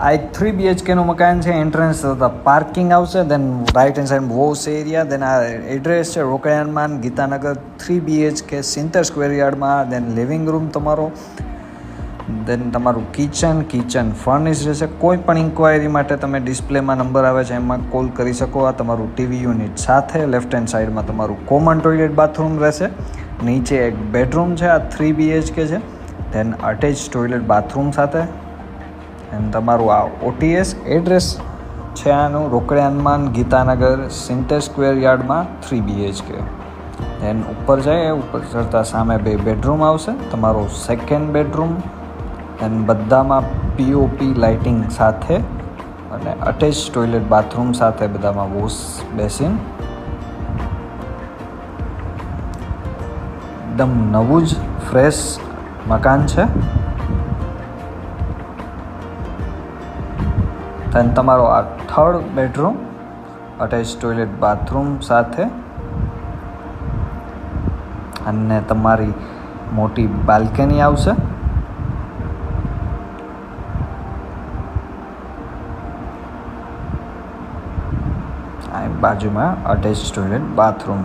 આ એક 3 BHKનું મકાન છે. એન્ટ્રન્સ પાર્કિંગ આવશે, then right hand side wash area, then આ એડ્રેસ છે રોકડિયામાં ગીતાનગર 3 BHK 70 સ્ક્વેર યાર્ડમાં. દેન લિવિંગ રૂમ તમારો, દેન તમારું કિચન ફર્નિશ રહેશે. કોઈ પણ ઇન્ક્વાયરી માટે તમે ડિસ્પ્લેમાં નંબર આવે છે એમાં કોલ કરી શકો. આ તમારું ટીવી યુનિટ સાથે લેફ્ટ હેન્ડ સાઈડમાં તમારું કોમન ટોયલેટ બાથરૂમ રહેશે. નીચે એક બેડરૂમ છે, આ 3 BHK છે. દેન અટેચ ટોયલેટ બાથરૂમ સાથે. એન્ડ તમારું આ OTS એડ્રેસ છે આનું રોકડિયામાં ગીતાનગર 70 સ્ક્વેર યાર્ડમાં 3 BHK. દેન ઉપર જાય, ઉપર ચડતા સામે 2 બેડરૂમ આવશે. તમારો સેકન્ડ બેડરૂમ, એન્ડ બધામાં POP લાઇટિંગ સાથે અને અટેચ ટોયલેટ બાથરૂમ સાથે, બધામાં વોશ બેસિન. એકદમ નવું જ ફ્રેશ મકાન છે. દેન તમારો આ third bedroom attach toilet bathroom સાથે અને તમારી મોટી બાલ્કની આવશે. બાજુમાં અટેચ ટોયલેટ બાથરૂમ.